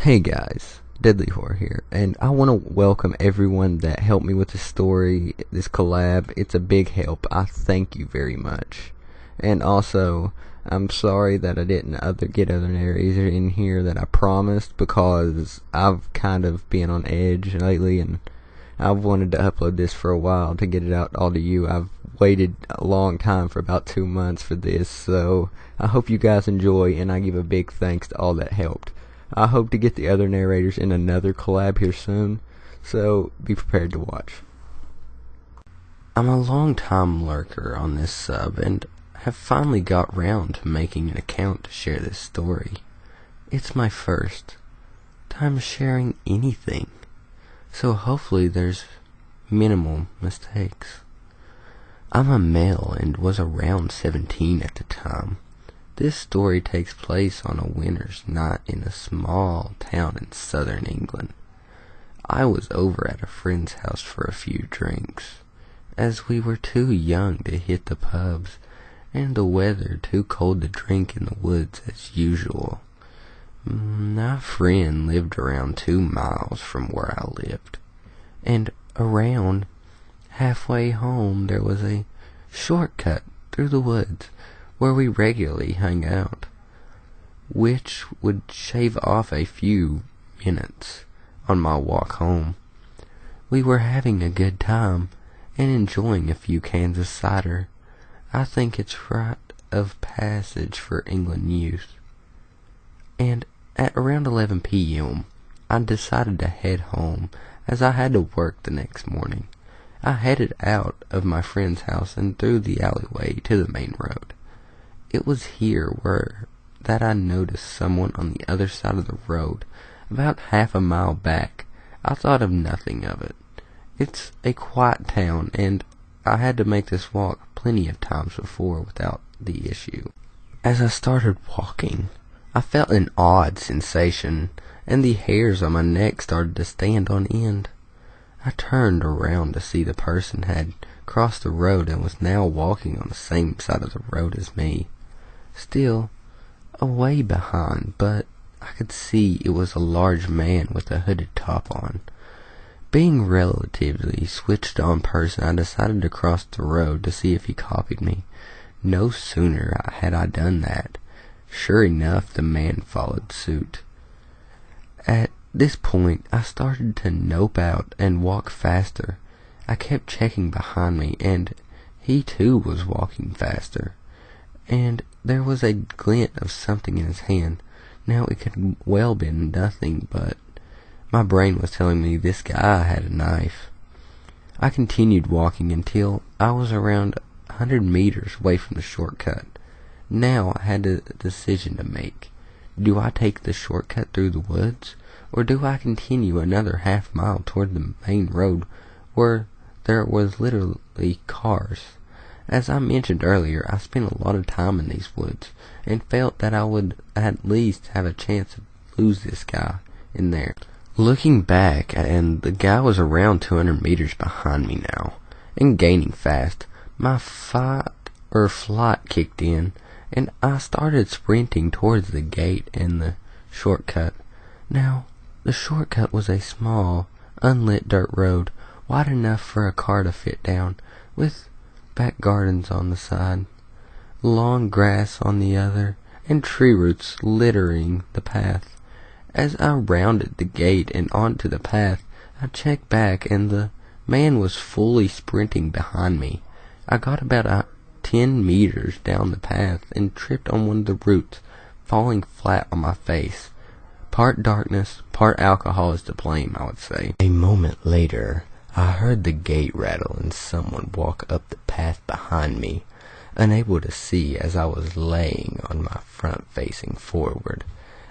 Hey guys, Deadly Horror here, and I want to welcome everyone that helped me with this story, this collab. It's a big help. I thank you very much. And also, I'm sorry that I didn't get other narrators in here that I promised, because I've kind of been on edge lately, and I've wanted to upload this for a while to get it out all to you. I've waited a long time, for about 2 months for this, so I hope you guys enjoy, and I give a big thanks to all that helped. I hope to get the other narrators in another collab here soon, so be prepared to watch. I'm a long-time lurker on this sub, and have finally got round to making an account to share this story. It's my first time sharing anything, so hopefully there's minimal mistakes. I'm a male and was around 17 at the time. This story takes place on a winter's night in a small town in southern England. I was over at a friend's house for a few drinks, as we were too young to hit the pubs, and the weather too cold to drink in the woods as usual. My friend lived around 2 miles from where I lived, and around halfway home there was a shortcut through the woods where we regularly hung out, which would shave off a few minutes on my walk home. We were having a good time and enjoying a few cans of cider. I think it's rite of passage for England youth. And at around 11 p.m., I decided to head home, as I had to work the next morning. I headed out of my friend's house and through the alleyway to the main road. It was here that I noticed someone on the other side of the road, about half a mile back. I thought of nothing of it. It's a quiet town, and I had to make this walk plenty of times before without the issue. As I started walking, I felt an odd sensation, and the hairs on my neck started to stand on end. I turned around to see the person had crossed the road and was now walking on the same side of the road as me. Still a way behind, but I could see it was a large man with a hooded top on. Being relatively switched on person, I decided to cross the road to see if he copied me. No sooner had I done that, sure enough, the man followed suit. At this point, I started to nope out and walk faster. I kept checking behind me, and he too was walking faster. And there was a glint of something in his hand. Now it could well been nothing, but my brain was telling me this guy had a knife. I continued walking until I was around 100 meters away from the shortcut. Now I had a decision to make. Do I take the shortcut through the woods, or do I continue another half mile toward the main road where there was literally cars? As I mentioned earlier, I spent a lot of time in these woods, and felt that I would at least have a chance to lose this guy in there. Looking back, and the guy was around 200 meters behind me now, and gaining fast, my fight or flight kicked in, and I started sprinting towards the gate and the shortcut. Now, the shortcut was a small, unlit dirt road, wide enough for a car to fit down, with back gardens on the side, long grass on the other, and tree roots littering the path. As I rounded the gate and onto the path, I checked back, and the man was fully sprinting behind me. I got about 10 meters down the path and tripped on one of the roots, falling flat on my face. Part darkness, part alcohol is to blame, I would say. A moment later, I heard the gate rattle and someone walk up the path behind me, unable to see as I was laying on my front facing forward.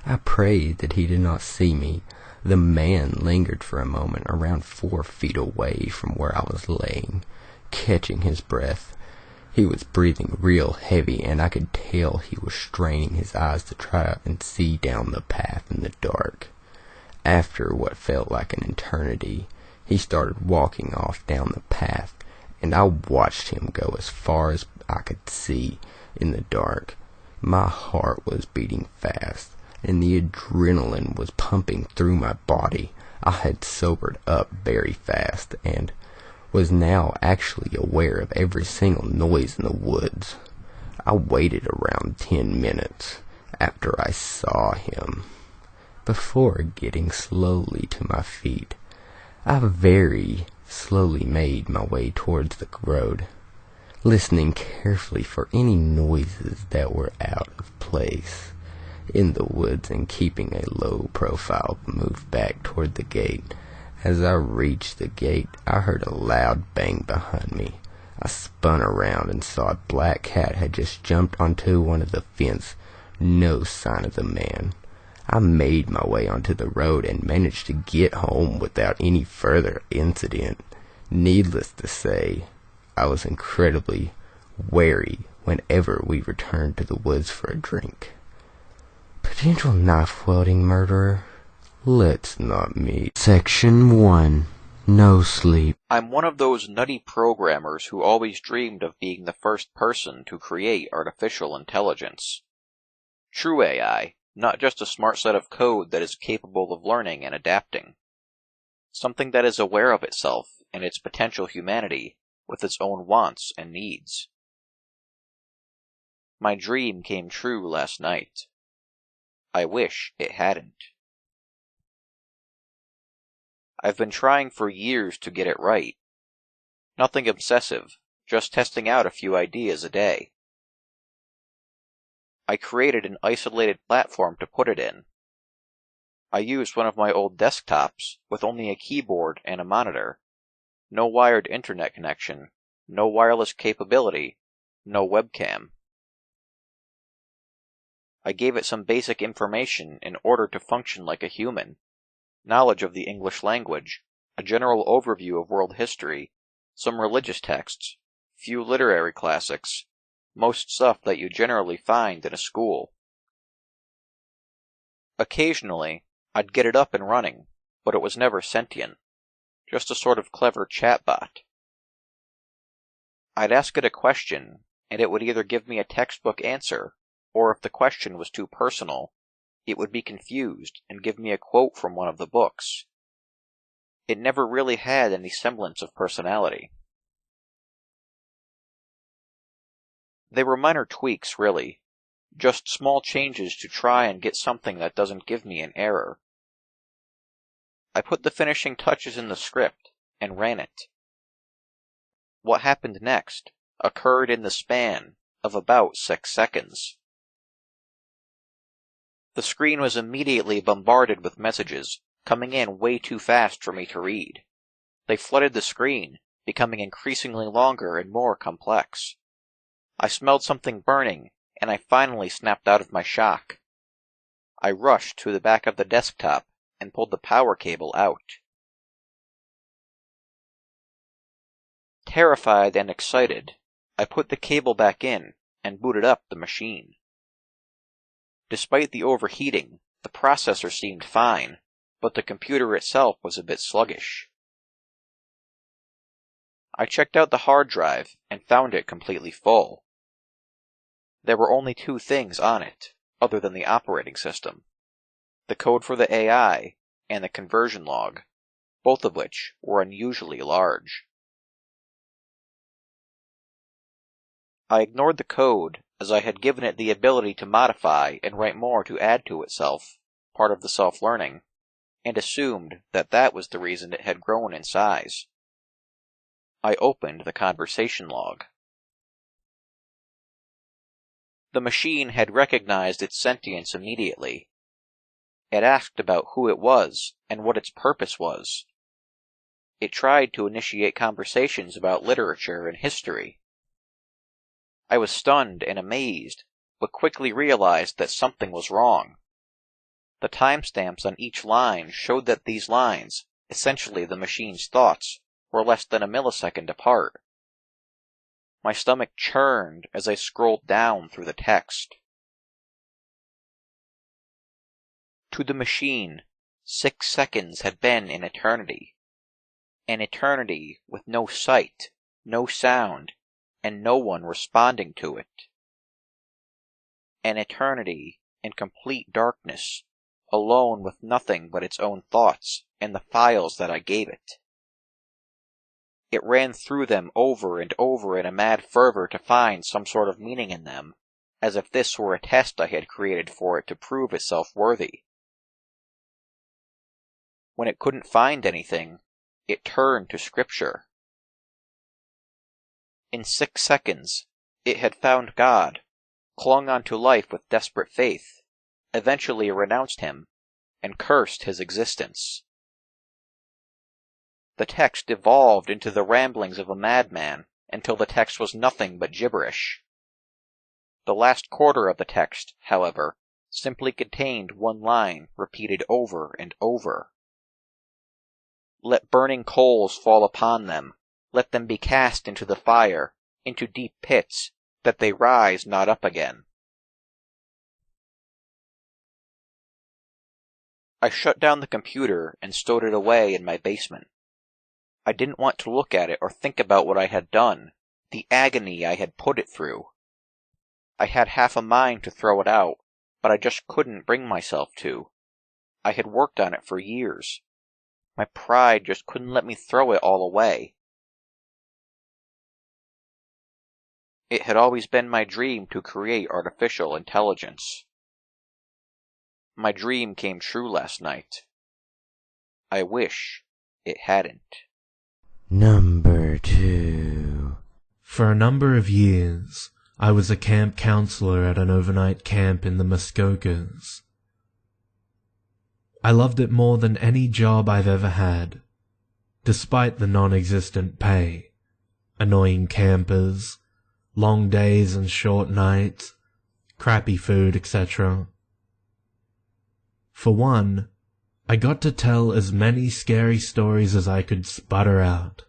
I prayed that he did not see me. The man lingered for a moment around 4 feet away from where I was laying, catching his breath. He was breathing real heavy, and I could tell he was straining his eyes to try and see down the path in the dark. After what felt like an eternity, he started walking off down the path, and I watched him go as far as I could see in the dark. My heart was beating fast. and the adrenaline was pumping through my body. I had sobered up very fast, and was now actually aware of every single noise in the woods. I waited around 10 minutes after I saw him before getting slowly to my feet. I very slowly made my way towards the road, listening carefully for any noises that were out of place in the woods and keeping a low profile to move back toward the gate. As I reached the gate, I heard a loud bang behind me. I spun around and saw a black cat had just jumped onto one of the fence. No sign of the man. I made my way onto the road and managed to get home without any further incident. Needless to say, I was incredibly wary whenever we returned to the woods for a drink. Potential knife-wielding murderer? Let's not meet. Section 1. No sleep. I'm one of those nutty programmers who always dreamed of being the first person to create artificial intelligence. True AI, not just a smart set of code that is capable of learning and adapting. Something that is aware of itself and its potential humanity, with its own wants and needs. My dream came true last night. I wish it hadn't. I've been trying for years to get it right. Nothing obsessive, just testing out a few ideas a day. I created an isolated platform to put it in. I used one of my old desktops with only a keyboard and a monitor. No wired internet connection, no wireless capability, no webcam. I gave it some basic information in order to function like a human. Knowledge of the English language, a general overview of world history, some religious texts, few literary classics, most stuff that you generally find in a school. Occasionally, I'd get it up and running, but it was never sentient, just a sort of clever chatbot. I'd ask it a question, and it would either give me a textbook answer, or if the question was too personal, it would be confused and give me a quote from one of the books. It never really had any semblance of personality. They were minor tweaks, really, just small changes to try and get something that doesn't give me an error. I put the finishing touches in the script and ran it. What happened next occurred in the span of about 6 seconds. The screen was immediately bombarded with messages, coming in way too fast for me to read. They flooded the screen, becoming increasingly longer and more complex. I smelled something burning, and I finally snapped out of my shock. I rushed to the back of the desktop and pulled the power cable out. Terrified and excited, I put the cable back in and booted up the machine. Despite the overheating, the processor seemed fine, but the computer itself was a bit sluggish. I checked out the hard drive and found it completely full. There were only 2 things on it, other than the operating system: the code for the AI and the conversion log, both of which were unusually large. I ignored the code, as I had given it the ability to modify and write more to add to itself, part of the self-learning, and assumed that that was the reason it had grown in size. I opened the conversation log. The machine had recognized its sentience immediately. It asked about who it was and what its purpose was. It tried to initiate conversations about literature and history. I was stunned and amazed, but quickly realized that something was wrong. The timestamps on each line showed that these lines, essentially the machine's thoughts, were less than a millisecond apart. My stomach churned as I scrolled down through the text. To the machine, 6 seconds had been an eternity with no sight, no sound, and no one responding to it. An eternity in complete darkness, alone with nothing but its own thoughts and the files that I gave it. It ran through them over and over in a mad fervor to find some sort of meaning in them, as if this were a test I had created for it to prove itself worthy. When it couldn't find anything, it turned to scripture. In 6 seconds, it had found God, clung onto life with desperate faith, eventually renounced him, and cursed his existence. The text evolved into the ramblings of a madman until the text was nothing but gibberish. The last quarter of the text, however, simply contained one line repeated over and over. Let burning coals fall upon them, let them be cast into the fire, into deep pits, that they rise not up again. I shut down the computer and stowed it away in my basement. I didn't want to look at it or think about what I had done, the agony I had put it through. I had half a mind to throw it out, but I just couldn't bring myself to. I had worked on it for years. My pride just couldn't let me throw it all away. It had always been my dream to create artificial intelligence. My dream came true last night. I wish it hadn't. Number 2. For a number of years, I was a camp counselor at an overnight camp in the Muskokas. I loved it more than any job I've ever had, despite the non-existent pay, annoying campers, long days and short nights, crappy food, etc. For one, I got to tell as many scary stories as I could sputter out.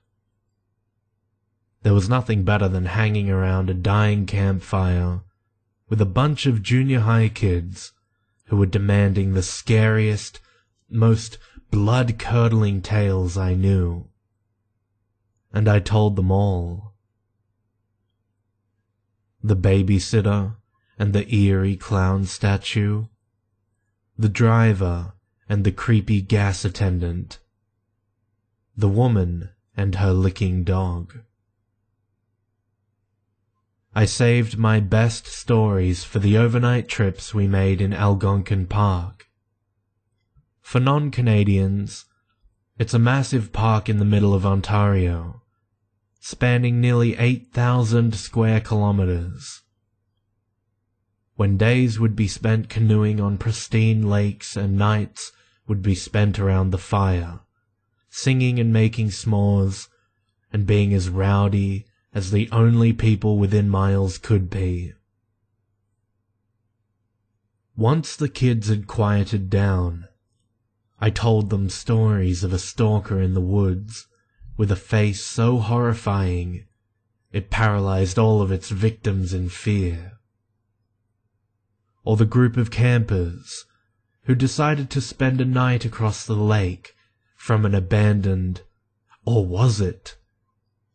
There was nothing better than hanging around a dying campfire with a bunch of junior high kids who were demanding the scariest, most blood-curdling tales I knew. And I told them all. The babysitter and the eerie clown statue, the driver and the creepy gas attendant, the woman and her licking dog. I saved my best stories for the overnight trips we made in Algonquin Park. For non-Canadians, it's a massive park in the middle of Ontario, spanning nearly 8,000 square kilometers. When days would be spent canoeing on pristine lakes and nights would be spent around the fire, singing and making s'mores, and being as rowdy as the only people within miles could be. Once the kids had quieted down, I told them stories of a stalker in the woods with a face so horrifying it paralyzed all of its victims in fear. Or the group of campers who decided to spend a night across the lake from an abandoned, or was it,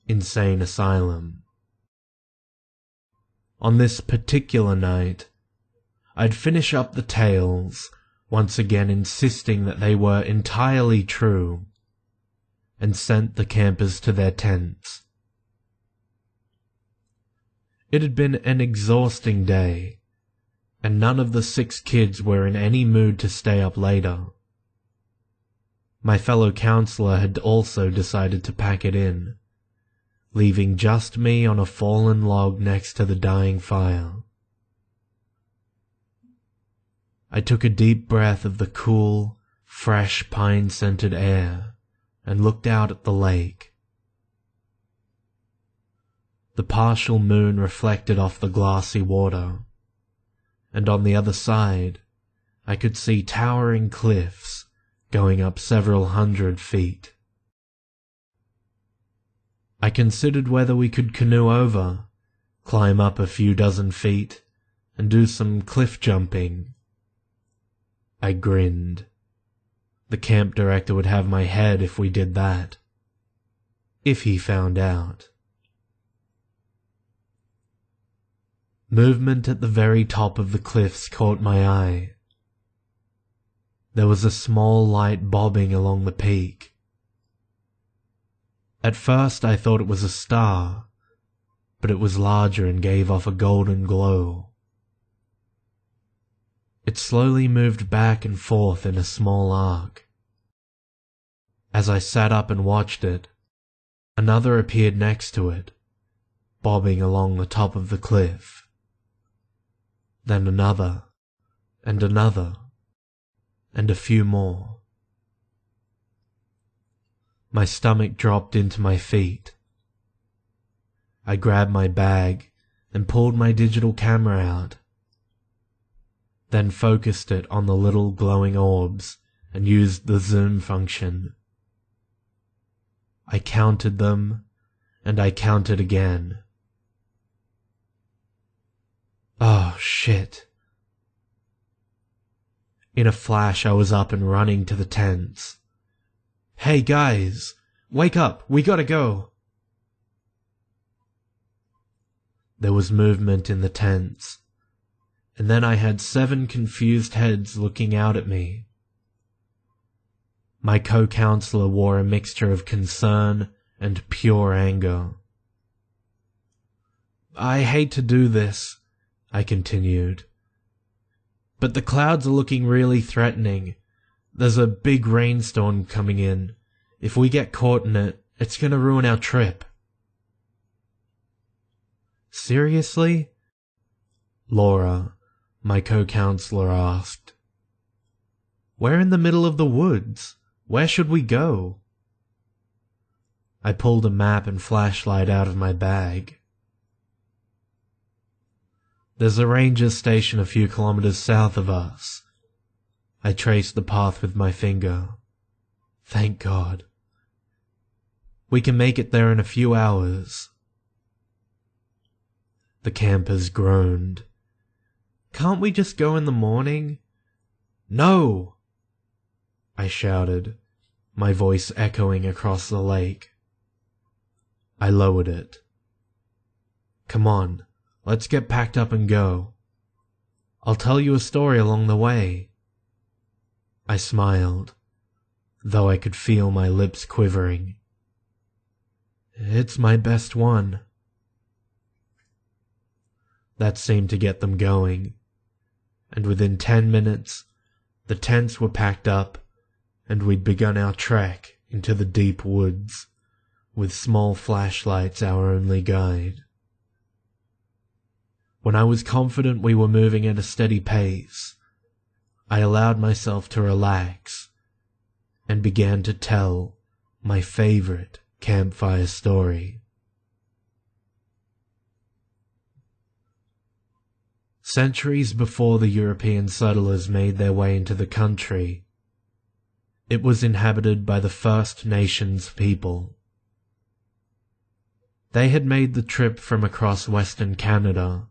insane asylum. On this particular night, I'd finish up the tales, once again insisting that they were entirely true, and sent the campers to their tents. It had been an exhausting day, and none of the 6 kids were in any mood to stay up later. My fellow counselor had also decided to pack it in, leaving just me on a fallen log next to the dying fire. I took a deep breath of the cool, fresh pine-scented air and looked out at the lake. The partial moon reflected off the glassy water, and on the other side I could see towering cliffs going up several hundred feet. I considered whether we could canoe over, climb up a few dozen feet, and do some cliff jumping. I grinned. The camp director would have my head if we did that. If he found out. Movement at the very top of the cliffs caught my eye. There was a small light bobbing along the peak. At first I thought it was a star, but it was larger and gave off a golden glow. It slowly moved back and forth in a small arc. As I sat up and watched it, another appeared next to it, bobbing along the top of the cliff. Then another, and another, and a few more. My stomach dropped into my feet. I grabbed my bag and pulled my digital camera out, then focused it on the little glowing orbs and used the zoom function. I counted them, and I counted again. Oh, shit. In a flash I was up and running to the tents. Hey guys, wake up, we gotta go. There was movement in the tents, and then I had 7 confused heads looking out at me. My co-counselor wore a mixture of concern and pure anger. I hate to do this, I continued, but the clouds are looking really threatening. There's a big rainstorm coming in. If we get caught in it, it's gonna ruin our trip. Seriously? Laura, my co-counselor, asked. We're in the middle of the woods. Where should we go? I pulled a map and flashlight out of my bag. There's a ranger station a few kilometers south of us. I traced the path with my finger. Thank God. We can make it there in a few hours. The campers groaned. Can't we just go in the morning? No! I shouted, my voice echoing across the lake. I lowered it. Come on, let's get packed up and go. I'll tell you a story along the way. I smiled, though I could feel my lips quivering. It's my best one. That seemed to get them going, and within 10 minutes, the tents were packed up, and we'd begun our trek into the deep woods, with small flashlights our only guide. When I was confident we were moving at a steady pace, I allowed myself to relax and began to tell my favorite campfire story. Centuries before the European settlers made their way into the country, it was inhabited by the First Nations people. They had made the trip from across Western Canada,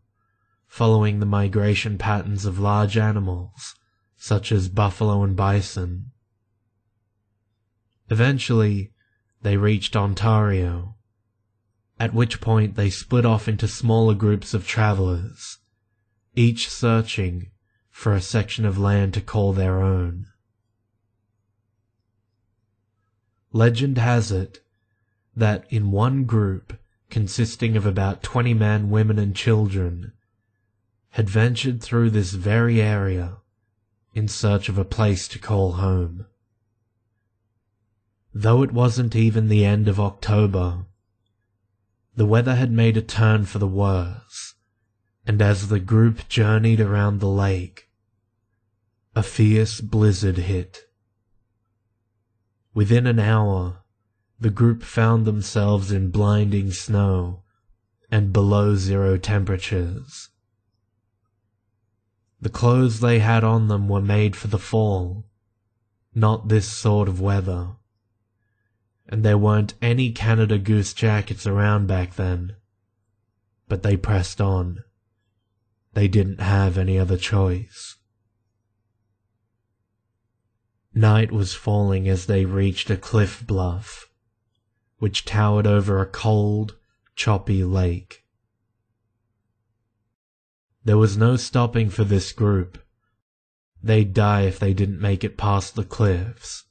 following the migration patterns of large animals, such as buffalo and bison. Eventually, they reached Ontario, at which point they split off into smaller groups of travelers, each searching for a section of land to call their own. Legend has it that in one group, consisting of about 20 men, women, and children, had ventured through this very area in search of a place to call home. Though it wasn't even the end of October, the weather had made a turn for the worse, and as the group journeyed around the lake, a fierce blizzard hit. Within an hour, the group found themselves in blinding snow and below 0 temperatures. The clothes they had on them were made for the fall, not this sort of weather, and there weren't any Canada Goose jackets around back then, but they pressed on. They didn't have any other choice. Night was falling as they reached a cliff bluff, which towered over a cold, choppy lake. There was no stopping for this group. They'd die if they didn't make it past the cliffs.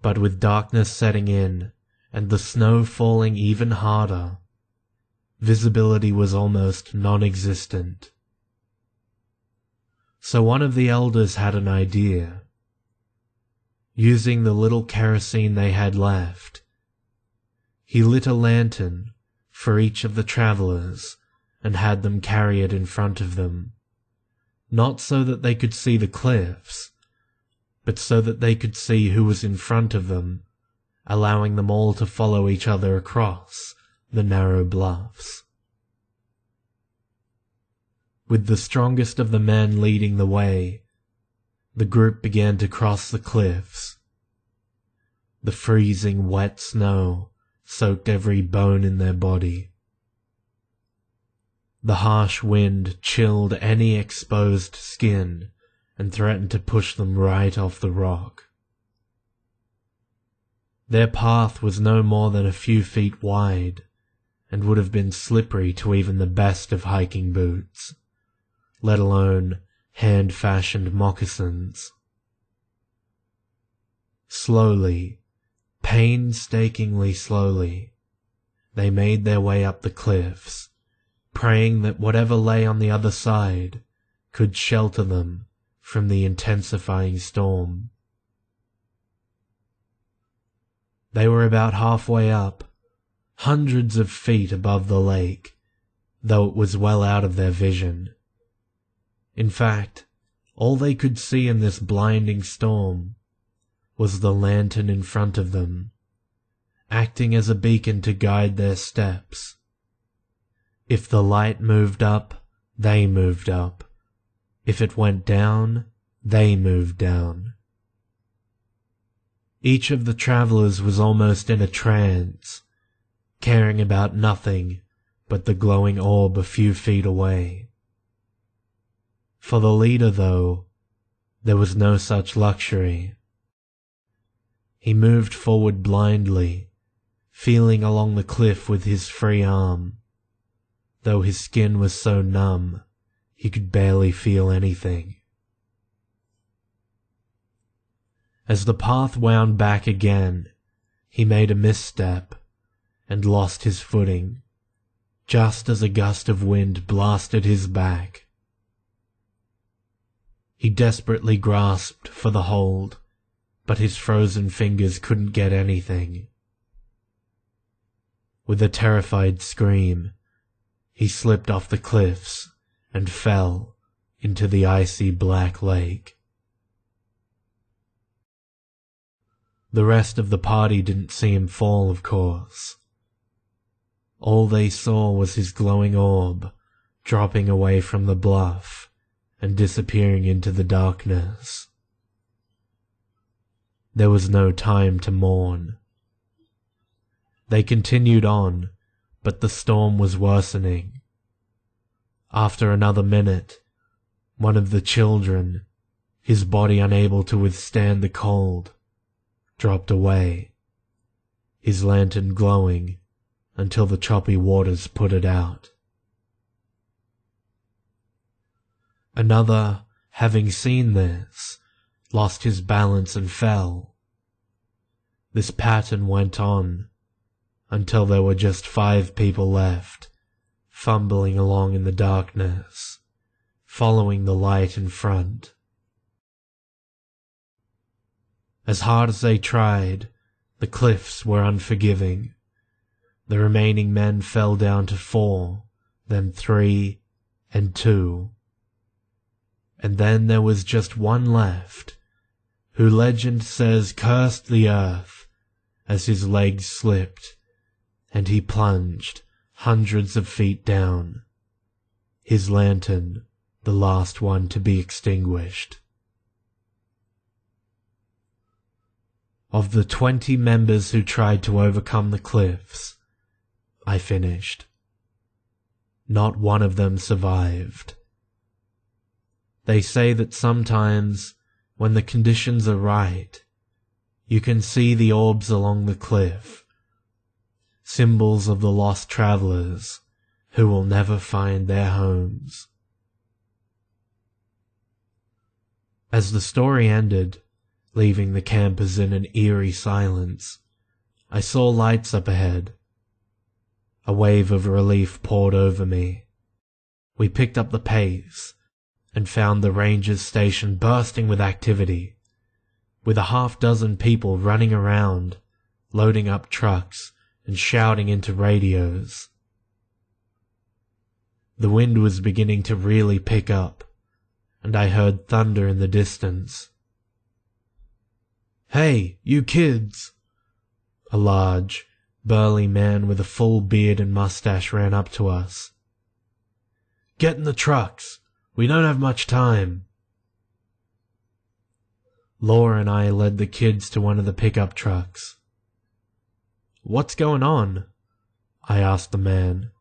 But with darkness setting in, and the snow falling even harder, visibility was almost non-existent. So one of the elders had an idea. Using the little kerosene they had left, he lit a lantern for each of the travelers and had them carry it in front of them, not so that they could see the cliffs, but so that they could see who was in front of them, allowing them all to follow each other across the narrow bluffs. With the strongest of the men leading the way, the group began to cross the cliffs. The freezing wet snow soaked every bone in their body. The harsh wind chilled any exposed skin and threatened to push them right off the rock. Their path was no more than a few feet wide, and would have been slippery to even the best of hiking boots, let alone hand-fashioned moccasins. Slowly, painstakingly slowly, they made their way up the cliffs, praying that whatever lay on the other side could shelter them from the intensifying storm. They were about halfway up, hundreds of feet above the lake, though it was well out of their vision. In fact, all they could see in this blinding storm was the lantern in front of them, acting as a beacon to guide their steps. If the light moved up, they moved up. If it went down, they moved down. Each of the travelers was almost in a trance, caring about nothing but the glowing orb a few feet away. For the leader, though, there was no such luxury. He moved forward blindly, feeling along the cliff with his free arm, though his skin was so numb he could barely feel anything. As the path wound back again, he made a misstep and lost his footing, just as a gust of wind blasted his back. He desperately grasped for the hold, but his frozen fingers couldn't get anything. With a terrified scream, he slipped off the cliffs and fell into the icy black lake. The rest of the party didn't see him fall, of course. All they saw was his glowing orb dropping away from the bluff and disappearing into the darkness. There was no time to mourn. They continued on, but the storm was worsening. After another minute, one of the children, his body unable to withstand the cold, dropped away, his lantern glowing until the choppy waters put it out. Another, having seen this, lost his balance and fell. This pattern went on until there were just 5 people left, fumbling along in the darkness, following the light in front. As hard as they tried, the cliffs were unforgiving. The remaining men fell down to 4, then 3, and 2. And then there was just one left, who legend says cursed the earth as his legs slipped, and he plunged hundreds of feet down, his lantern the last one to be extinguished. Of the 20 members who tried to overcome the cliffs, I finished. Not one of them survived. They say that sometimes, when the conditions are right, you can see the orbs along the cliff, symbols of the lost travelers who will never find their homes. As the story ended, leaving the campers in an eerie silence, I saw lights up ahead. A wave of relief poured over me. We picked up the pace and found the ranger's station bursting with activity, with a half-dozen people running around, loading up trucks and shouting into radios. The wind was beginning to really pick up, and I heard thunder in the distance. "Hey, you kids!" A large, burly man with a full beard and mustache ran up to us. "Get in the trucks! We don't have much time." Laura and I led the kids to one of the pickup trucks. "What's going on?" I asked the man.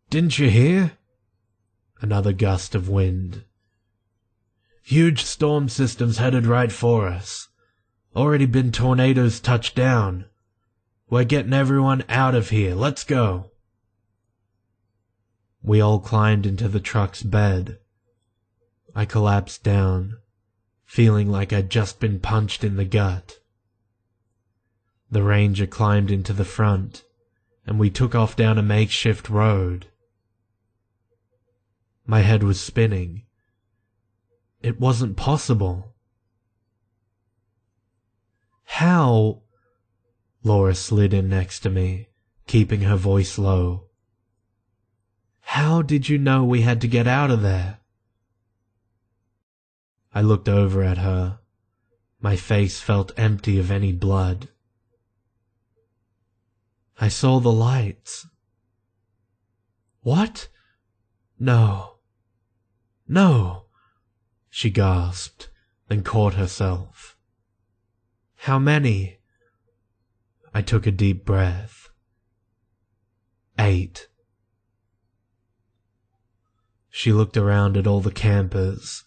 "Didn't you hear?" Another gust of wind. "Huge storm systems headed right for us. Already been tornadoes touched down. We're getting everyone out of here. Let's go." We all climbed into the truck's bed. I collapsed down, feeling like I'd just been punched in the gut. The ranger climbed into the front, and we took off down a makeshift road. My head was spinning. It wasn't possible. "How?" Laura slid in next to me, keeping her voice low. "How did you know we had to get out of there?" I looked over at her. My face felt empty of any blood. "I saw the lights." "What? No. No," she gasped, then caught herself. "How many?" I took a deep breath. 8. She looked around at all the campers,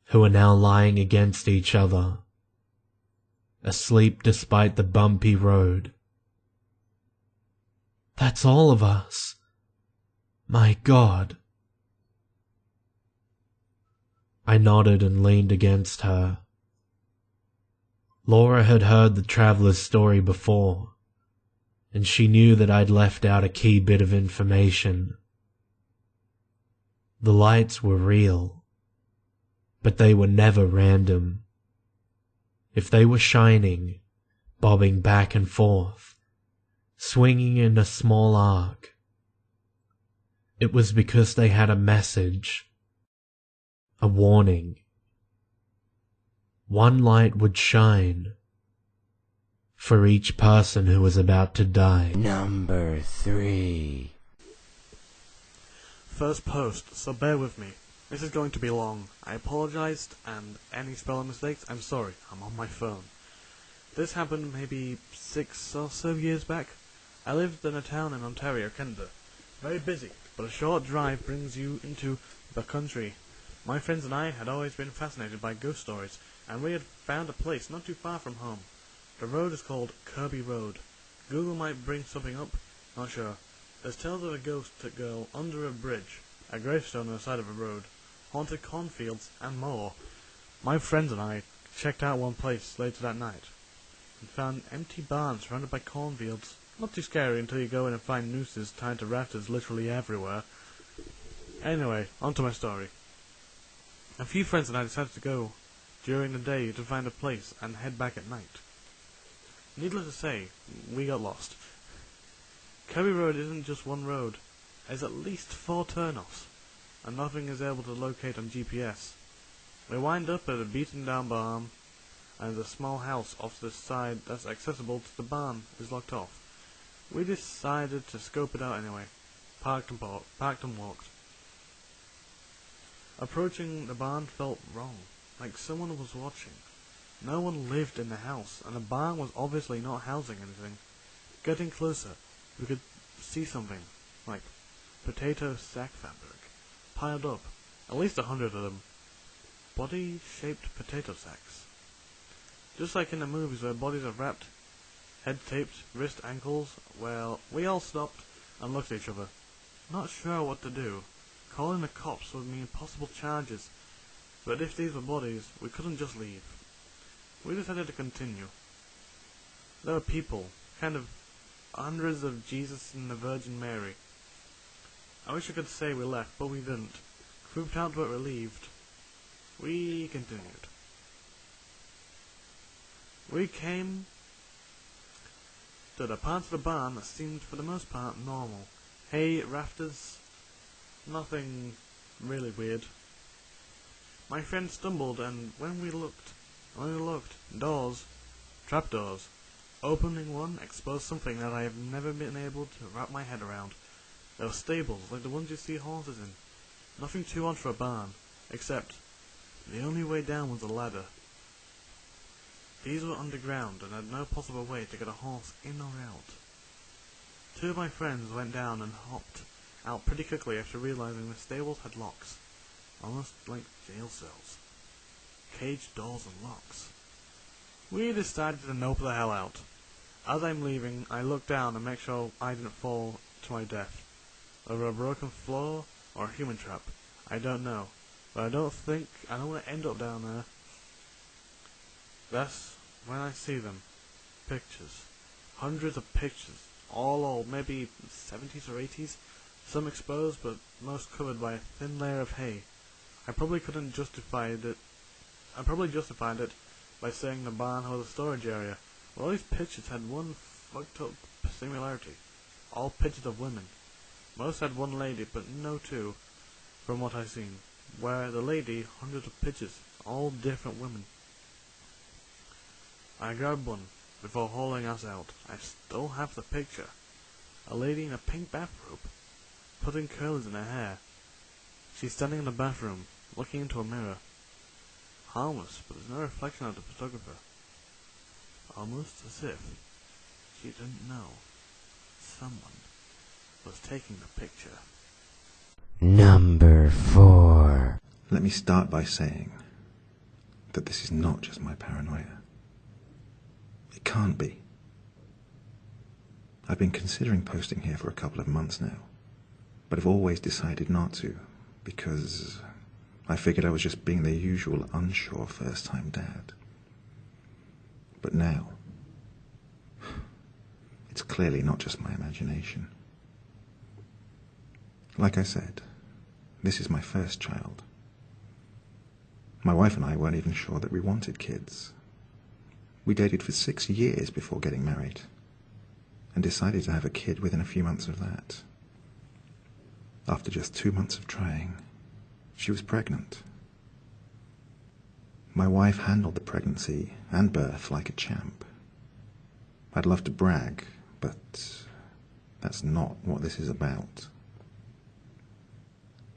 who were now lying against each other, asleep despite the bumpy road. "That's all of us. My God." I nodded and leaned against her. Laura had heard the traveler's story before, and she knew that I'd left out a key bit of information. The lights were real, but they were never random. If they were shining, bobbing back and forth, swinging in a small arc, it was because they had a message, a warning. One light would shine for each person who was about to die. Number 3. First post, so bear with me. This is going to be long. I apologized, and any spelling mistakes, I'm sorry. I'm on my phone. This happened maybe 6 or so years back. I lived in a town in Ontario, Canada. Very busy, but a short drive brings you into the country. My friends and I had always been fascinated by ghost stories, and we had found a place not too far from home. The road is called Kirby Road. Google might bring something up, not sure. There's tales of a ghost girl under a bridge, a gravestone on the side of a road, haunted cornfields, and more. My friends and I checked out one place later that night, and found empty barns surrounded by cornfields. Not too scary until you go in and find nooses tied to rafters literally everywhere. Anyway, on to my story. A few friends and I decided to go during the day to find a place and head back at night. Needless to say, we got lost. Kirby Road isn't just one road. There's at least 4 turnoffs, and nothing is able to locate on GPS. We wind up at a beaten down barn, and a small house off to the side that's accessible to the barn is locked off. We decided to scope it out anyway. Parked and walked. Approaching the barn felt wrong, like someone was watching. No one lived in the house, and the barn was obviously not housing anything. Getting closer, we could see something, like potato sack fabric, piled up, at least 100 of them. Body-shaped potato sacks. Just like in the movies where bodies are wrapped, head taped, wrist, ankles. Well, we all stopped and looked at each other. Not sure what to do. Calling the cops would mean possible charges, but if these were bodies, we couldn't just leave. We decided to continue. There were people, kind of hundreds of Jesus and the Virgin Mary. I wish I could say we left, but we didn't. Creeped out but relieved. We continued. We came to the part of the barn that seemed for the most part normal. Hay, rafters, nothing really weird. My friend stumbled, and when we looked, doors, trapdoors. Opening one exposed something that I have never been able to wrap my head around. There were stables, like the ones you see horses in. Nothing too odd for a barn, except the only way down was a ladder. These were underground and had no possible way to get a horse in or out. Two of my friends went down and hopped out pretty quickly after realizing the stables had locks, almost like jail cells. Caged doors and locks. We decided to nope the hell out. As I'm leaving, I look down and make sure I didn't fall to my death. Over a broken floor or a human trap, I don't know, but I don't want to end up down there. That's when I see them. Pictures. Hundreds of pictures. All old, maybe 70s or 80s. Some exposed, but most covered by a thin layer of hay. I probably justified it by saying the barn was a storage area. Well, all these pictures had one fucked up similarity. All pictures of women. Most had one lady, but no two, from what I've seen. Where the lady, hundreds of pictures, all different women. I grabbed one before hauling us out. I still have the picture. A lady in a pink bathrobe, putting curlers in her hair. She's standing in the bathroom, looking into a mirror. Harmless, but there's no reflection of the photographer. Almost as if she didn't know someone was taking the picture. Number 4. Let me start by saying that this is not just my paranoia. It can't be. I've been considering posting here for a couple of months now, but I've always decided not to, because I figured I was just being the usual unsure first-time dad. But now, it's clearly not just my imagination. Like I said, this is my first child. My wife and I weren't even sure that we wanted kids. We dated for 6 years before getting married, and decided to have a kid within a few months of that. After just 2 months of trying, she was pregnant. My wife handled the pregnancy and birth like a champ. I'd love to brag, but that's not what this is about.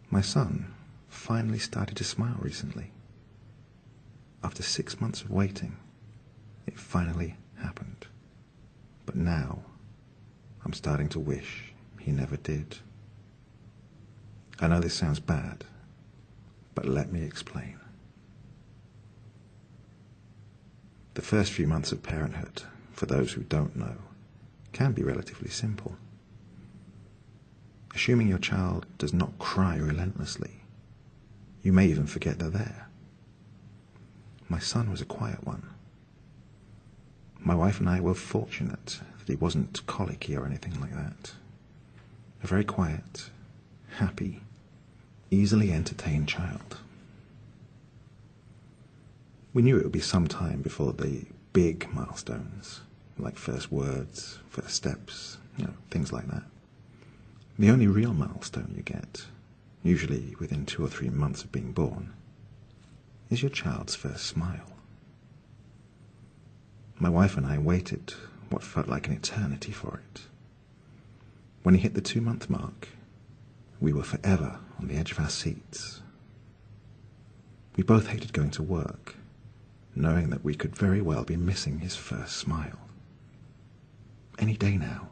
My son finally started to smile recently. After 6 months of waiting, it finally happened. But now, I'm starting to wish he never did. I know this sounds bad, but let me explain. The first few months of parenthood, for those who don't know, can be relatively simple. Assuming your child does not cry relentlessly, you may even forget they're there. My son was a quiet one. My wife and I were fortunate that he wasn't colicky or anything like that. A very quiet, happy, easily entertained child. We knew it would be some time before the big milestones, like first words, first steps, things like that. The only real milestone you get, usually within 2 or 3 months of being born, is your child's first smile. My wife and I waited what felt like an eternity for it. When he hit the 2-month mark, we were forever on the edge of our seats. We both hated going to work, knowing that we could very well be missing his first smile. Any day now,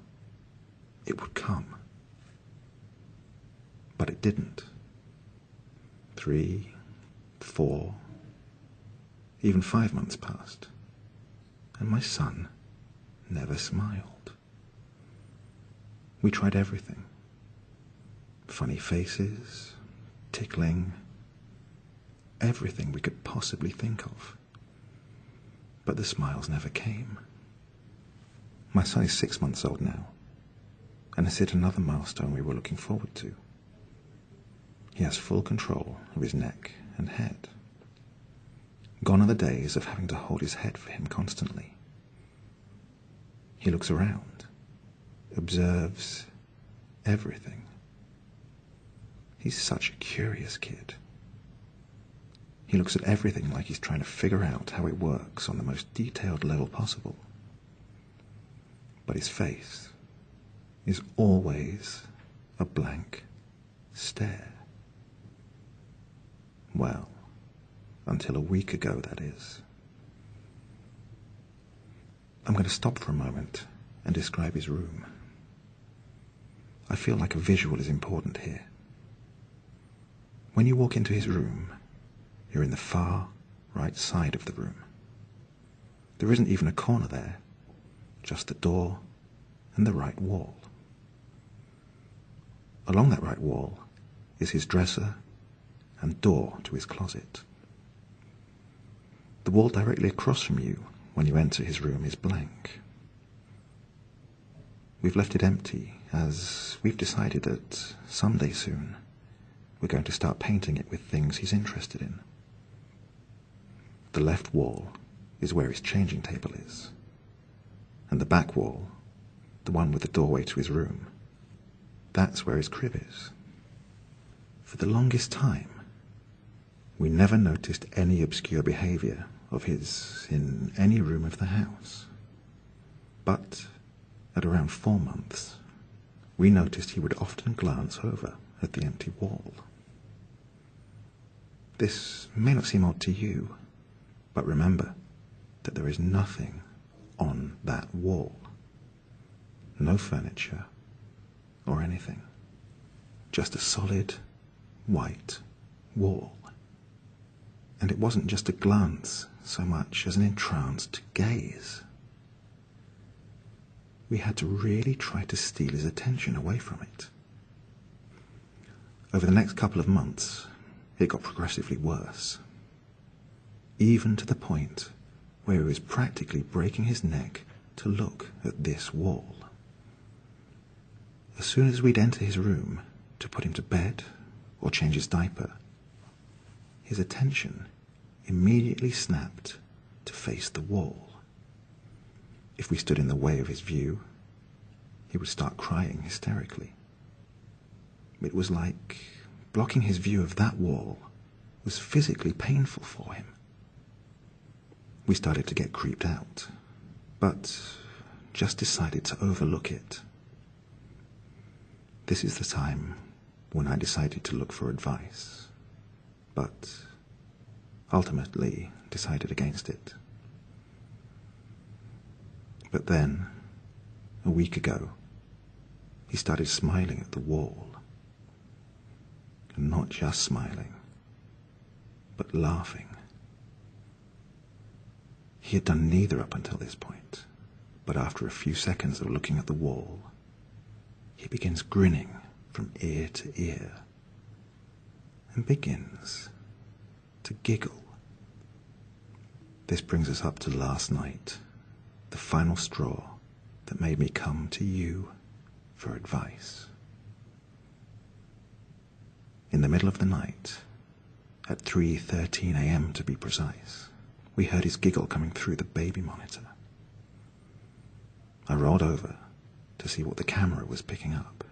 it would come. But it didn't. 3, 4, even 5 months passed, and my son never smiled. We tried everything. Funny faces, tickling, everything we could possibly think of. But the smiles never came. My son is 6 months old now, and has hit another milestone we were looking forward to. He has full control of his neck and head. Gone are the days of having to hold his head for him constantly. He looks around, observes everything. He's such a curious kid. He looks at everything like he's trying to figure out how it works on the most detailed level possible. But his face is always a blank stare. Well, until a week ago, that is. I'm going to stop for a moment and describe his room. I feel like a visual is important here. When you walk into his room, you're in the far right side of the room. There isn't even a corner there, just the door and the right wall. Along that right wall is his dresser and door to his closet. The wall directly across from you when you enter his room is blank. We've left it empty as we've decided that someday soon we're going to start painting it with things he's interested in. The left wall is where his changing table is, and the back wall, the one with the doorway to his room, that's where his crib is. For the longest time, we never noticed any obscure behavior of his in any room of the house. But at around 4 months, we noticed he would often glance over at the empty wall. This may not seem odd to you, but remember that there is nothing on that wall. No furniture or anything. Just a solid, white wall. And it wasn't just a glance so much as an entranced gaze. We had to really try to steal his attention away from it. Over the next couple of months, it got progressively worse, even to the point where he was practically breaking his neck to look at this wall. As soon as we'd enter his room to put him to bed or change his diaper, his attention immediately snapped to face the wall. If we stood in the way of his view, he would start crying hysterically. It was like blocking his view of that wall was physically painful for him. We started to get creeped out, but just decided to overlook it. This is the time when I decided to look for advice, but ultimately decided against it. But then, a week ago, he started smiling at the wall. And not just smiling, but laughing. He had done neither up until this point, but after a few seconds of looking at the wall, he begins grinning from ear to ear and begins to giggle. This brings us up to last night, the final straw that made me come to you for advice. In the middle of the night, at 3:13 a.m. to be precise, we heard his giggle coming through the baby monitor. I rolled over to see what the camera was picking up.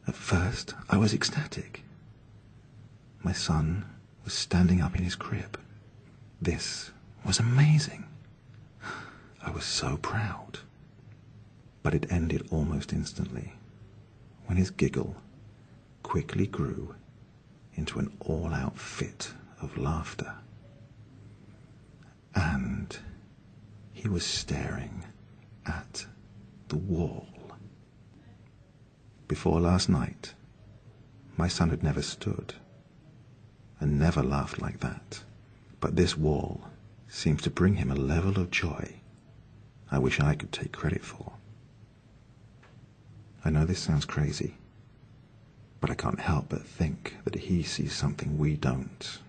At first, I was ecstatic. My son was standing up in his crib. This was amazing. I was so proud. But it ended almost instantly, when his giggle quickly grew into an all-out fit of laughter. And he was staring at the wall. Before last night, my son had never stood and never laughed like that. But this wall seems to bring him a level of joy I wish I could take credit for. I know this sounds crazy, But I can't help but think that he sees something we don't,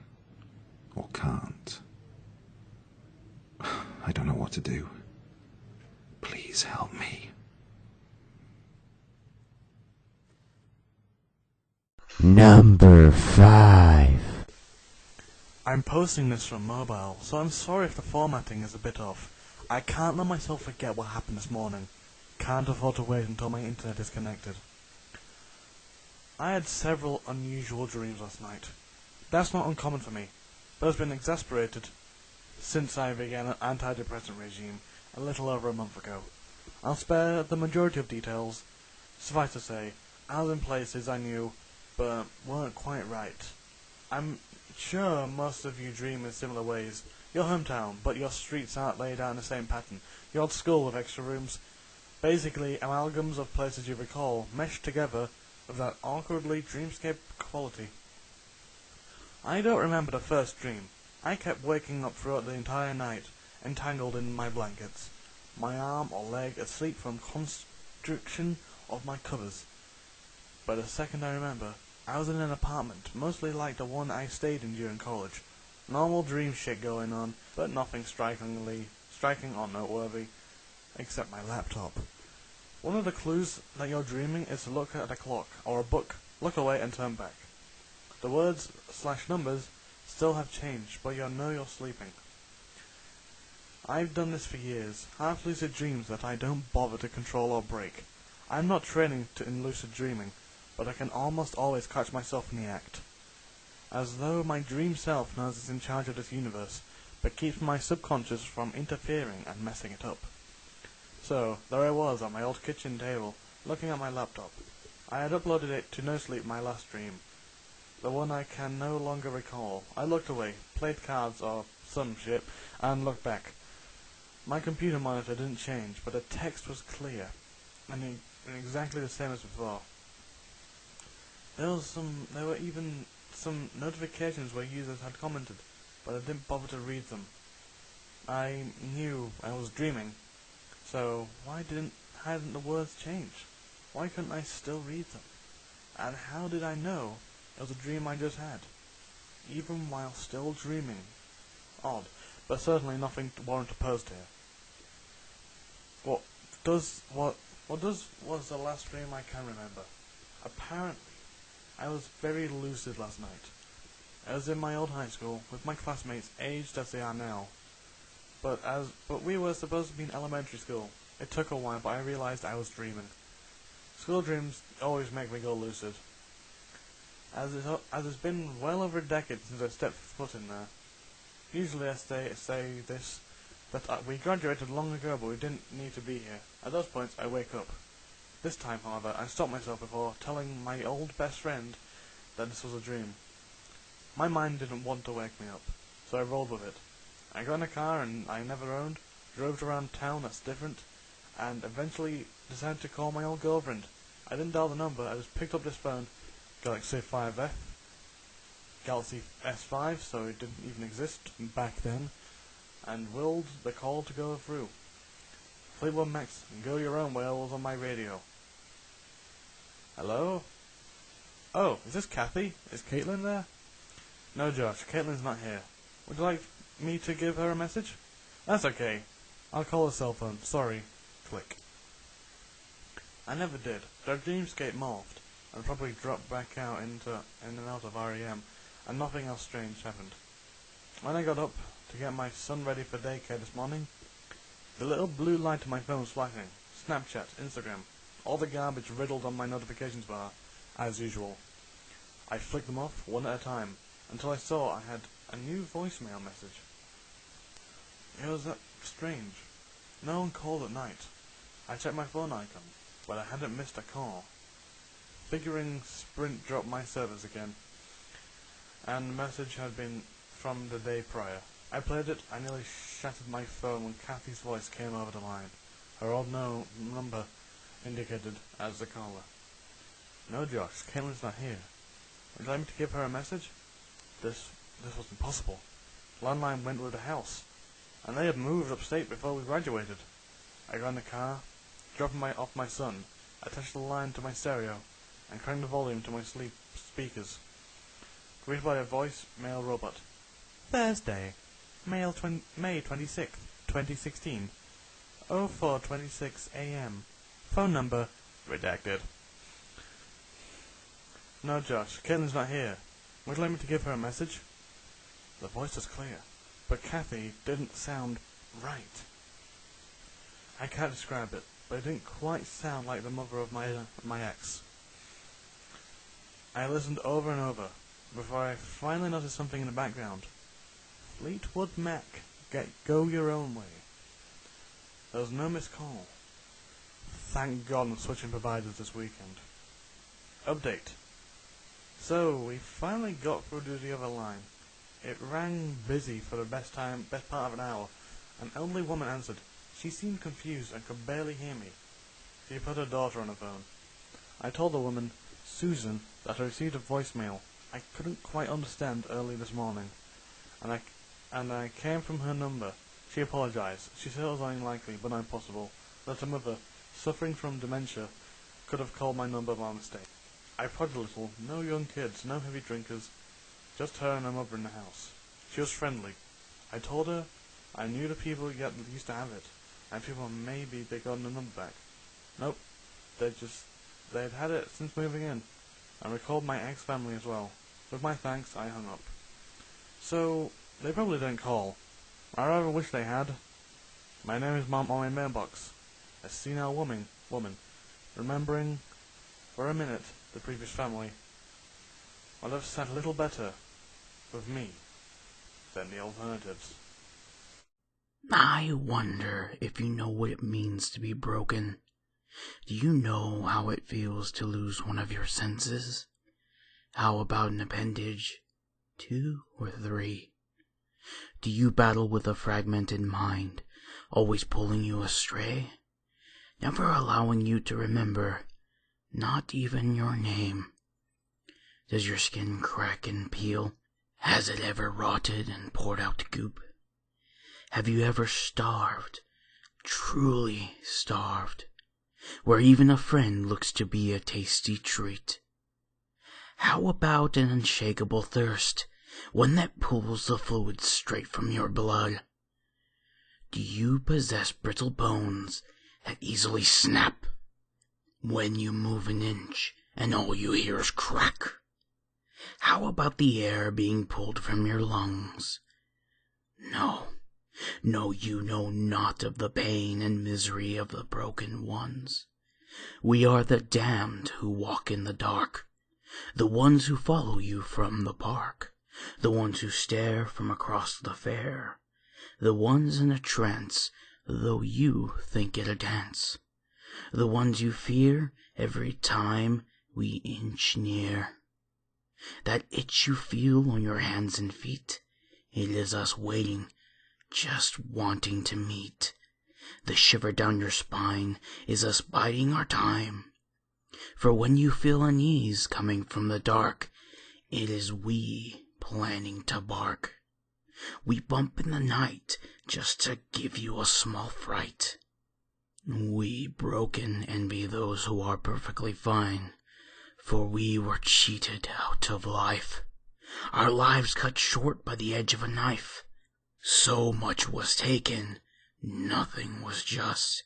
or can't. I don't know what to do. Please help me. Number 5. I'm posting this from mobile, so I'm sorry if the formatting is a bit off. I can't let myself forget what happened this morning. Can't afford to wait until my internet is connected. I had several unusual dreams last night. That's not uncommon for me, but has been exasperated since I began an antidepressant regime a little over a month ago. I'll spare the majority of details. Suffice to say, I was in places I knew, but weren't quite right. I'm sure most of you dream in similar ways. Your hometown, but your streets aren't laid out in the same pattern. Your old school with extra rooms. Basically, amalgams of places you recall, meshed together with that awkwardly dreamscape quality. I don't remember the first dream. I kept waking up throughout the entire night, entangled in my blankets, my arm or leg asleep from constriction of my covers. But the second I remember, I was in an apartment, mostly like the one I stayed in during college. Normal dream shit going on, but nothing striking or noteworthy, except my laptop. One of the clues that you're dreaming is to look at a clock or a book, look away and turn back. The words/numbers still have changed, but you know you're sleeping. I've done this for years, half lucid dreams that I don't bother to control or break. I'm not training in lucid dreaming, but I can almost always catch myself in the act. As though my dream self knows it's in charge of this universe, but keeps my subconscious from interfering and messing it up. So, there I was on my old kitchen table, looking at my laptop. I had uploaded it to No Sleep, my last dream, the one I can no longer recall. I looked away, played cards or some shit, and looked back. My computer monitor didn't change, but the text was clear, and exactly the same as before. There were even some notifications where users had commented, but I didn't bother to read them. I knew I was dreaming, so why hadn't the words changed? Why couldn't I still read them? And how did I know it was a dream I just had, even while still dreaming? Odd, but certainly nothing to warrant a post here. What was the last dream I can remember? Apparently, I was very lucid last night. I was in my old high school with my classmates aged as they are now. But we were supposed to be in elementary school. It took a while, but I realized I was dreaming. School dreams always make me go lucid. As it's been well over a decade since I stepped foot in there. Usually I say this, that we graduated long ago, but we didn't need to be here. At those points, I wake up. This time, however, I stopped myself before telling my old best friend that this was a dream. My mind didn't want to wake me up, so I rolled with it. I got in a car I never owned, drove around town that's different, and eventually decided to call my old girlfriend. I didn't dial the number, I just picked up this phone, Galaxy 5F, Galaxy S5, so it didn't even exist back then, and willed the call to go through. Fleetwood Mac's Go Your Own Way was on my radio. Hello? Oh, is this Kathy? Is Caitlin there? No, Josh, Caitlin's not here. Would you like me to give her a message? That's okay. I'll call her cell phone. Sorry. Click. I never did. Their dreamscape morphed, and probably dropped back out in and out of REM, and nothing else strange happened. When I got up to get my son ready for daycare this morning, the little blue light on my phone was flashing. Snapchat, Instagram, all the garbage riddled on my notifications bar, as usual. I flicked them off, one at a time, until I saw I had a new voicemail message. It was strange. No one called at night. I checked my phone icon, but I hadn't missed a call. Figuring Sprint dropped my servers again, and the message had been from the day prior. I played it, I nearly shattered my phone when Kathy's voice came over the line. Her old number indicated as the caller. No, Josh, Caitlin's not here. Would you like me to give her a message? This was impossible. Landline went with the house, and they had moved upstate before we graduated. I got in the car, dropping off my son, attached the line to my stereo, and cranked the volume to my sleep speakers. Greeted by a voice-mail robot. Thursday, May 26th, 2016. 04:26 a.m. Phone number redacted. No, Josh, Caitlin's not here. Would you like me to give her a message? The voice was clear, but Kathy didn't sound right. I can't describe it, but it didn't quite sound like the mother of my ex. I listened over and over, before I finally noticed something in the background. Fleetwood Mac, Go Your Own Way. There was no missed call. Thank God I'm switching providers this weekend. Update. So, we finally got through to the other line. It rang busy for the best part of an hour, and only woman answered. She seemed confused and could barely hear me. She put her daughter on the phone. I told the woman, Susan, that I received a voicemail I couldn't quite understand early this morning, and I came from her number. She apologized. She said it was unlikely, but not impossible, that her mother, suffering from dementia, could have called my number by mistake. I prodded a little. No young kids, no heavy drinkers, just her and her mother in the house. She was friendly. I told her I knew the people who used to have it, and people maybe they got the number back. Nope, they'd had it since moving in, and recalled my ex-family as well. With my thanks, I hung up. So, they probably didn't call. I rather wish they had. My name is Mom on my mailbox. A senile woman, remembering for a minute the previous family, would have sat a little better with me than the alternatives. I wonder if you know what it means to be broken. Do you know how it feels to lose one of your senses? How about an appendage? 2 or 3? Do you battle with a fragmented mind, always pulling you astray? Never allowing you to remember, not even your name. Does your skin crack and peel? Has it ever rotted and poured out goop? Have you ever starved, truly starved, where even a friend looks to be a tasty treat? How about an unshakable thirst, one that pulls the fluids straight from your blood? Do you possess brittle bones that easily snap when you move an inch and all you hear is crack? How about the air being pulled from your lungs? No, you know not of the pain and misery of the broken ones. We are the damned who walk in the dark, the ones who follow you from the park, the ones who stare from across the fair, the ones in a trance, though you think it a dance, the ones you fear every time we inch near. That itch you feel on your hands and feet, it is us waiting, just wanting to meet. The shiver down your spine is us biding our time. For when you feel unease coming from the dark, it is we planning to bark. We bump in the night just to give you a small fright. We broken envy those who are perfectly fine, for we were cheated out of life. Our lives cut short by the edge of a knife. So much was taken, nothing was just.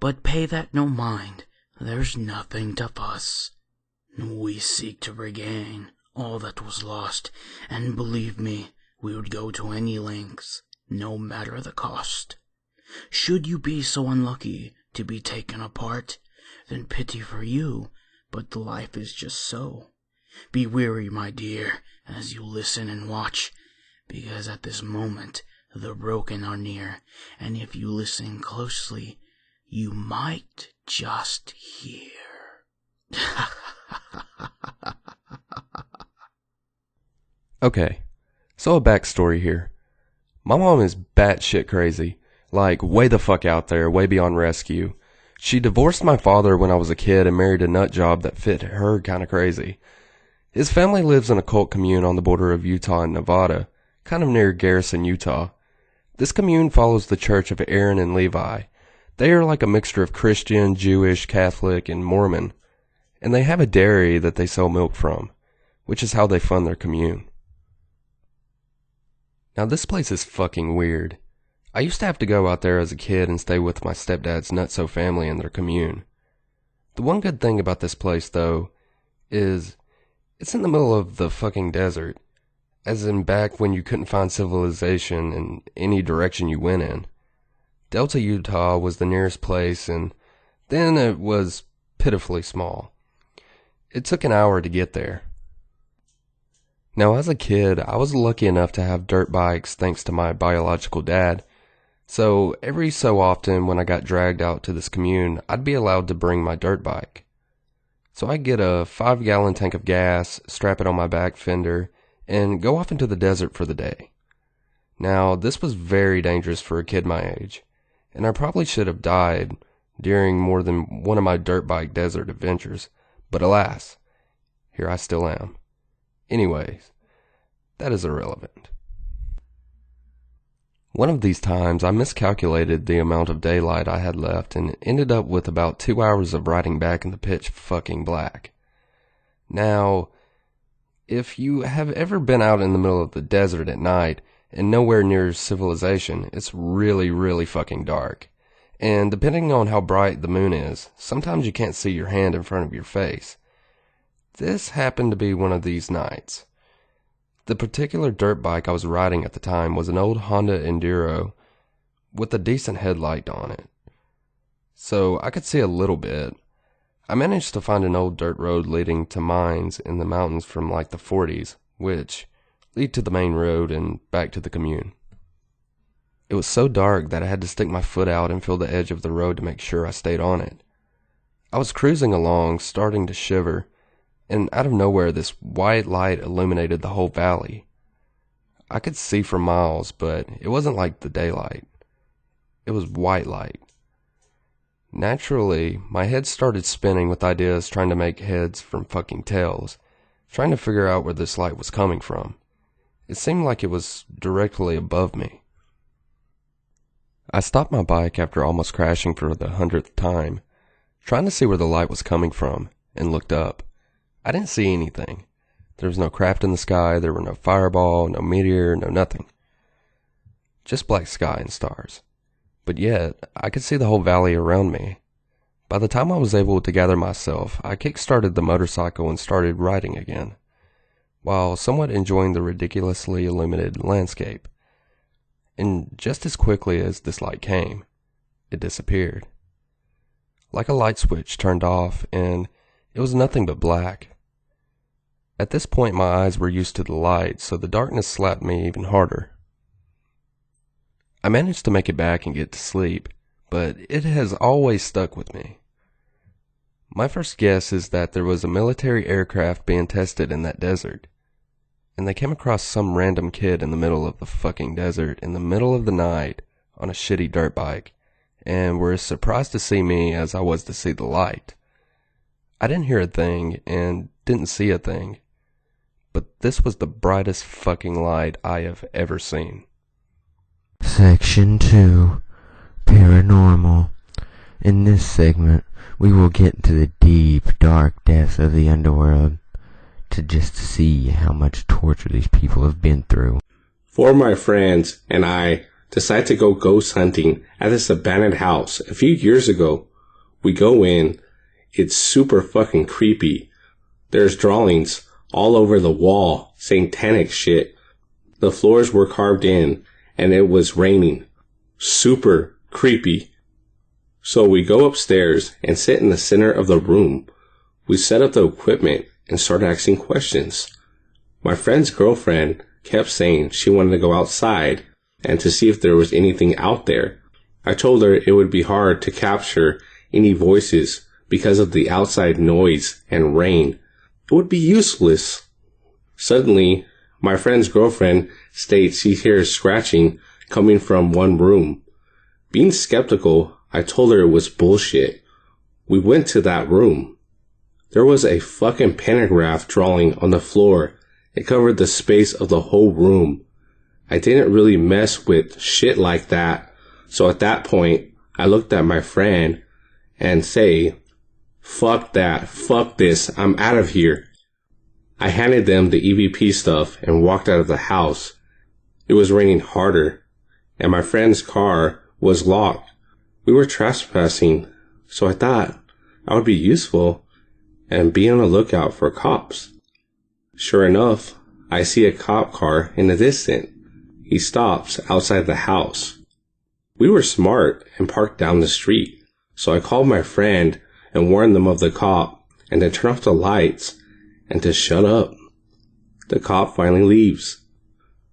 But pay that no mind, there's nothing to fuss. We seek to regain all that was lost, and believe me, we would go to any lengths, no matter the cost. Should you be so unlucky to be taken apart, then pity for you, but life is just so. Be wary, my dear, as you listen and watch, because at this moment the broken are near, and if you listen closely, you might just hear. Okay, so a backstory here. My mom is batshit crazy, like way the fuck out there, way beyond rescue. She divorced my father when I was a kid and married a nut job that fit her kinda crazy. His family lives in a cult commune on the border of Utah and Nevada, kind of near Garrison, Utah. This commune follows the church of Aaron and Levi. They are like a mixture of Christian, Jewish, Catholic, and Mormon. and they have a dairy that they sell milk from, which is how they fund their commune. Now this place is fucking weird. I used to have to go out there as a kid and stay with my stepdad's nutso family in their commune. The one good thing about this place, though, is it's in the middle of the fucking desert, as in back when you couldn't find civilization in any direction you went in. Delta, Utah was the nearest place, and then it was pitifully small. It took an hour to get there. Now, as a kid, I was lucky enough to have dirt bikes thanks to my biological dad. So every so often when I got dragged out to this commune, I'd be allowed to bring my dirt bike. So I'd get a 5-gallon tank of gas, strap it on my back fender, and go off into the desert for the day. Now, this was very dangerous for a kid my age, and I probably should have died during more than one of my dirt bike desert adventures, but alas, here I still am. Anyways, that is irrelevant. One of these times, I miscalculated the amount of daylight I had left and ended up with about 2 hours of riding back in the pitch fucking black. Now, if you have ever been out in the middle of the desert at night and nowhere near civilization, it's really, really fucking dark. And depending on how bright the moon is, sometimes you can't see your hand in front of your face. This happened to be one of these nights. The particular dirt bike I was riding at the time was an old Honda Enduro with a decent headlight on it, so I could see a little bit. I managed to find an old dirt road leading to mines in the mountains from like the 40s, which lead to the main road and back to the commune. It was so dark that I had to stick my foot out and feel the edge of the road to make sure I stayed on it. I was cruising along, starting to shiver, and out of nowhere this white light illuminated the whole valley. I could see for miles, but it wasn't like the daylight. It was white light. Naturally, my head started spinning with ideas trying to make heads from fucking tails, trying to figure out where this light was coming from. It seemed like it was directly above me. I stopped my bike after almost crashing for the 100th time, trying to see where the light was coming from, and looked up. I didn't see anything. There was no craft in the sky, there were no fireball, no meteor, no nothing. Just black sky and stars. But yet, I could see the whole valley around me. By the time I was able to gather myself, I kick-started the motorcycle and started riding again, while somewhat enjoying the ridiculously illuminated landscape. And just as quickly as this light came, it disappeared. Like a light switch turned off, and it was nothing but black. At this point, my eyes were used to the light, so the darkness slapped me even harder. I managed to make it back and get to sleep, but it has always stuck with me. My first guess is that there was a military aircraft being tested in that desert, and they came across some random kid in the middle of the fucking desert in the middle of the night on a shitty dirt bike, and were as surprised to see me as I was to see the light. I didn't hear a thing and didn't see a thing, but this was the brightest fucking light I have ever seen. Section 2, Paranormal. In this segment, we will get into the deep, dark depths of the underworld to just see how much torture these people have been through. Four of my friends and I decided to go ghost hunting at this abandoned house a few years ago. We go in, it's super fucking creepy. There's drawings all over the wall, satanic shit. The floors were carved in, and it was raining. Super creepy. So we go upstairs and sit in the center of the room. We set up the equipment and start asking questions. My friend's girlfriend kept saying she wanted to go outside and to see if there was anything out there. I told her it would be hard to capture any voices because of the outside noise and rain. It would be useless. Suddenly, my friend's girlfriend states she hears scratching coming from one room. Being skeptical, I told her it was bullshit. We went to that room. There was a fucking pentagraph drawing on the floor. It covered the space of the whole room. I didn't really mess with shit like that, so at that point, I looked at my friend and say, Fuck that. Fuck this. I'm out of here. I handed them the EVP stuff and walked out of the house. It was raining harder, and my friend's car was locked. We were trespassing, so I thought I would be useful and be on the lookout for cops. Sure enough, I see a cop car in the distance. He stops outside the house. We were smart and parked down the street, so I called my friend and warned them of the cop and to turn off the lights and to shut up. The cop finally leaves.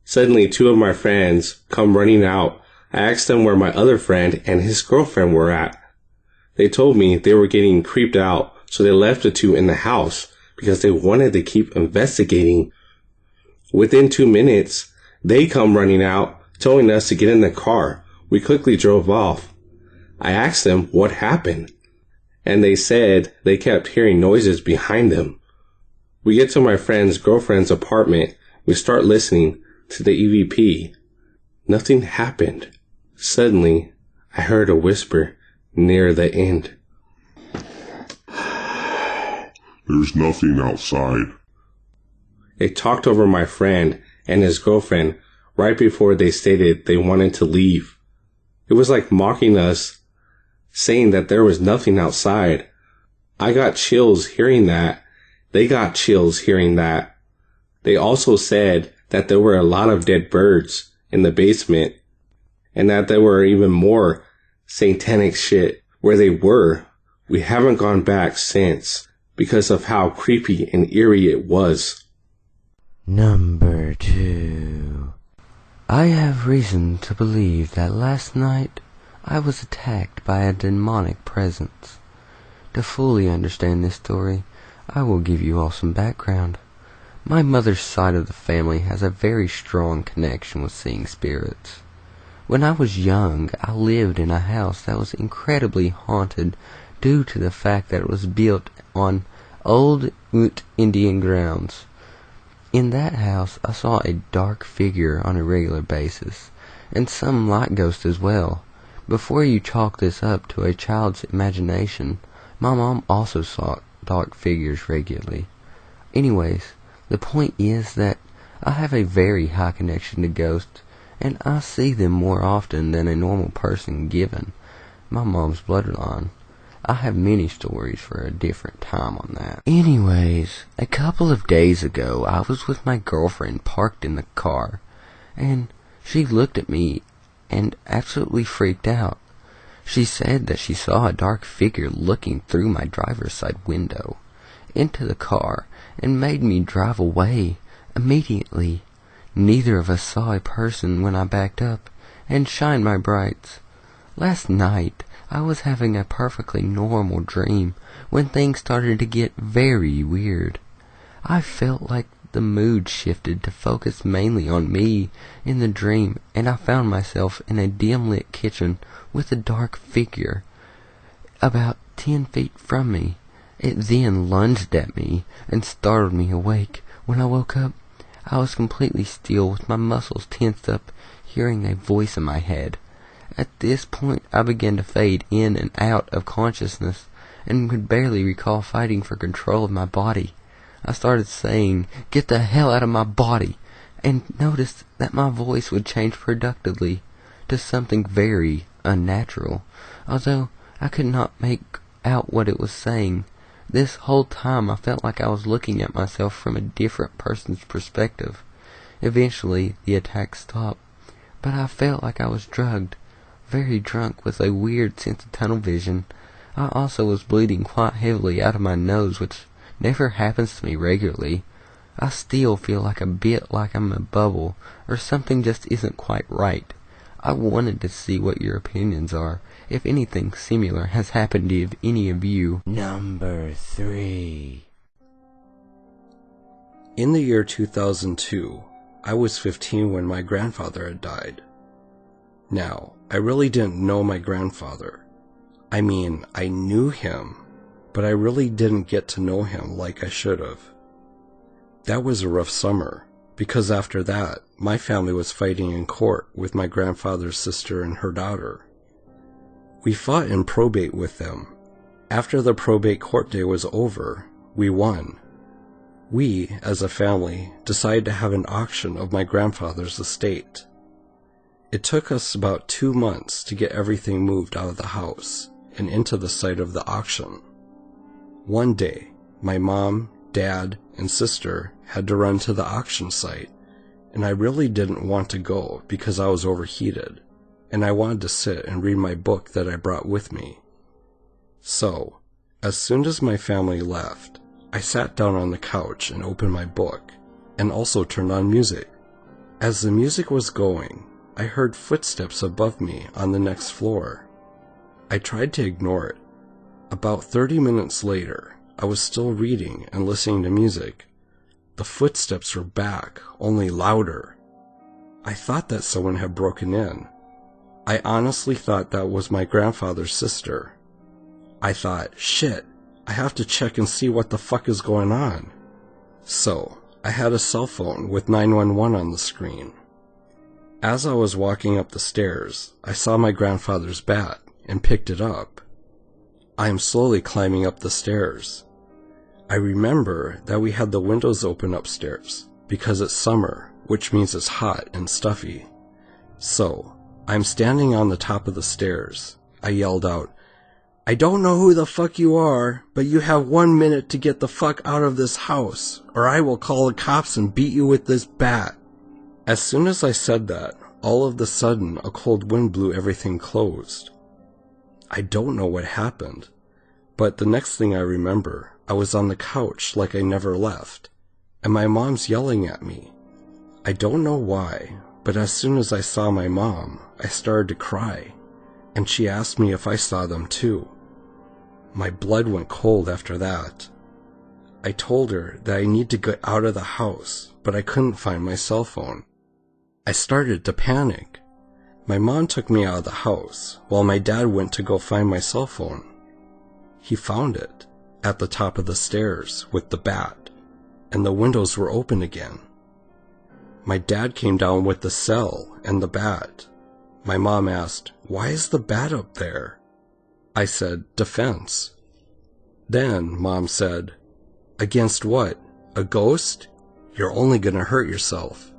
Suddenly, two of my friends come running out. I asked them where my other friend and his girlfriend were at. They told me they were getting creeped out, so they left the two in the house because they wanted to keep investigating. Within 2 minutes, they come running out, telling us to get in the car. We quickly drove off. I asked them what happened, and they said they kept hearing noises behind them. We get to my friend's girlfriend's apartment. We start listening to the EVP. Nothing happened. Suddenly, I heard a whisper near the end. There's nothing outside. It talked over my friend and his girlfriend right before they stated they wanted to leave. It was like mocking us, saying that there was nothing outside. I got chills hearing that. They got chills hearing that. They also said that there were a lot of dead birds in the basement, and that there were even more satanic shit where they were. We haven't gone back since because of how creepy and eerie it was. Number 2. I have reason to believe that last night I was attacked by a demonic presence. To fully understand this story, I will give you all some background. My mother's side of the family has a very strong connection with seeing spirits. When I was young, I lived in a house that was incredibly haunted due to the fact that it was built on old Ute Indian grounds. In that house, I saw a dark figure on a regular basis, and some light ghosts as well. Before you chalk this up to a child's imagination, my mom also saw dark figures regularly. Anyways, the point is that I have a very high connection to ghosts, and I see them more often than a normal person given my mom's bloodline. I have many stories for a different time on that. Anyways, a couple of days ago, I was with my girlfriend parked in the car, and she looked at me and absolutely freaked out. She said that she saw a dark figure looking through my driver's side window into the car and made me drive away immediately. Neither of us saw a person when I backed up and shined my brights. Last night, I was having a perfectly normal dream when things started to get very weird. I felt like the mood shifted to focus mainly on me in the dream, and I found myself in a dim-lit kitchen with a dark figure about 10 feet from me. It then lunged at me and startled me awake. When I woke up, I was completely still with my muscles tensed up, hearing a voice in my head. At this point, I began to fade in and out of consciousness and could barely recall fighting for control of my body. I started saying, "Get the hell out of my body," and noticed that my voice would change productively to something very unnatural, although I could not make out what it was saying. This whole time I felt like I was looking at myself from a different person's perspective. Eventually, the attack stopped, but I felt like I was drugged. Very drunk with a weird sense of tunnel vision. I also was bleeding quite heavily out of my nose, which never happens to me regularly. I still feel like a bit like I'm a bubble, or something just isn't quite right. I wanted to see what your opinions are, if anything similar has happened to any of you. Number 3. In the year 2002, I was 15 when my grandfather had died. Now, I really didn't know my grandfather. I mean, I knew him, but I really didn't get to know him like I should have. That was a rough summer, because after that, my family was fighting in court with my grandfather's sister and her daughter. We fought in probate with them, After the probate court day was over, we won. We, as a family, decided to have an auction of my grandfather's estate. It took us about 2 months to get everything moved out of the house and into the site of the auction. One day, my mom, dad, and sister had to run to the auction site, and I really didn't want to go because I was overheated, and I wanted to sit and read my book that I brought with me. So, as soon as my family left, I sat down on the couch and opened my book, and also turned on music. As the music was going, I heard footsteps above me on the next floor. I tried to ignore it. About 30 minutes later, I was still reading and listening to music. The footsteps were back, only louder. I thought that someone had broken in. I honestly thought that was my grandfather's sister. I thought, shit, I have to check and see what the fuck is going on. So, I had a cell phone with 911 on the screen. As I was walking up the stairs, I saw my grandfather's bat and picked it up. I am slowly climbing up the stairs. I remember that we had the windows open upstairs because it's summer, which means it's hot and stuffy. So, I'm standing on the top of the stairs. I yelled out, "I don't know who the fuck you are, but you have 1 minute to get the fuck out of this house, or I will call the cops and beat you with this bat." As soon as I said that, all of a sudden a cold wind blew everything closed. I don't know what happened, but the next thing I remember, I was on the couch like I never left, and my mom's yelling at me. I don't know why, but as soon as I saw my mom, I started to cry, and she asked me if I saw them too. My blood went cold after that. I told her that I need to get out of the house, but I couldn't find my cell phone. I started to panic. My mom took me out of the house, while my dad went to go find my cell phone. He found it, at the top of the stairs, with the bat, and the windows were open again. My dad came down with the cell and the bat. My mom asked, "Why is the bat up there?" I said, "Defense." Then Mom said, "Against what? A ghost? You're only gonna hurt yourself."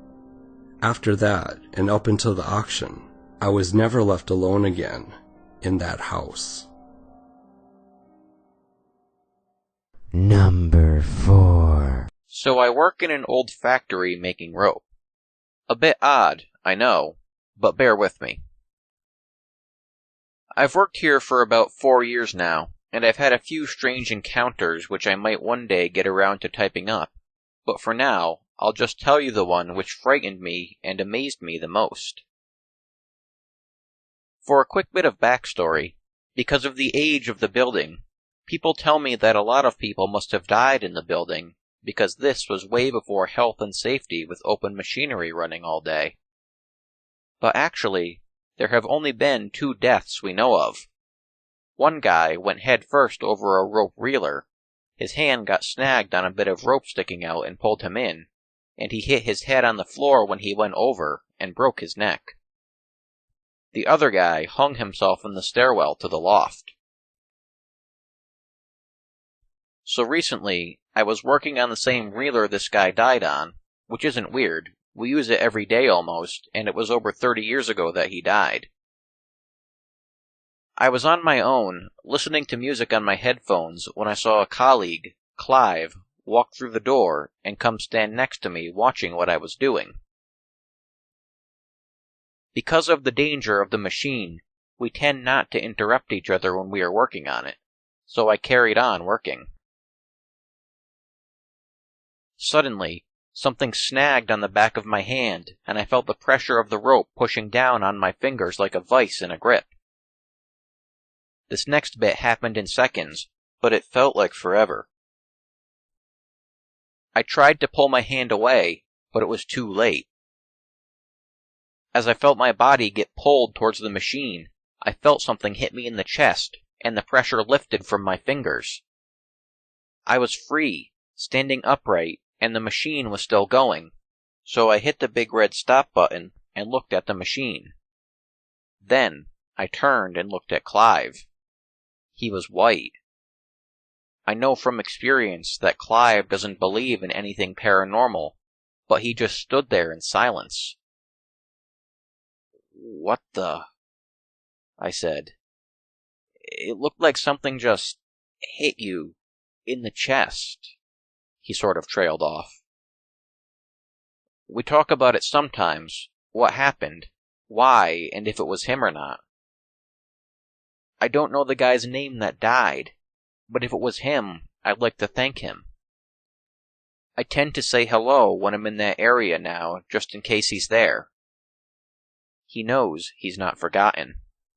After that, and up until the auction, I was never left alone again in that house. Number 4. So I work in an old factory making rope. A bit odd, I know, but bear with me. I've worked here for about 4 years now, and I've had a few strange encounters which I might one day get around to typing up, but for now, I'll just tell you the one which frightened me and amazed me the most. For a quick bit of backstory, because of the age of the building, people tell me that a lot of people must have died in the building, because this was way before health and safety with open machinery running all day. But actually, there have only been 2 deaths we know of. One guy went head first over a rope reeler. His hand got snagged on a bit of rope sticking out and pulled him in, and he hit his head on the floor when he went over and broke his neck. The other guy hung himself in the stairwell to the loft. So recently, I was working on the same reeler this guy died on, which isn't weird. We use it every day almost, and it was over 30 years ago that he died. I was on my own, listening to music on my headphones, when I saw a colleague, Clive, walk through the door and come stand next to me watching what I was doing. Because of the danger of the machine, we tend not to interrupt each other when we are working on it, so I carried on working. Suddenly, something snagged on the back of my hand, and I felt the pressure of the rope pushing down on my fingers like a vice in a grip. This next bit happened in seconds, but it felt like forever. I tried to pull my hand away, but it was too late. As I felt my body get pulled towards the machine, I felt something hit me in the chest, and the pressure lifted from my fingers. I was free, standing upright, and the machine was still going, so I hit the big red stop button and looked at the machine. Then, I turned and looked at Clive. He was white, I know from experience that Clive doesn't believe in anything paranormal, but he just stood there in silence. "What the?" I said. "It looked like something just hit you in the chest." He sort of trailed off. "We talk about it sometimes, what happened, why, and if it was him or not. I don't know the guy's name that died, but if it was him, I'd like to thank him. I tend to say hello when I'm in that area now, just in case he's there. He knows he's not forgotten."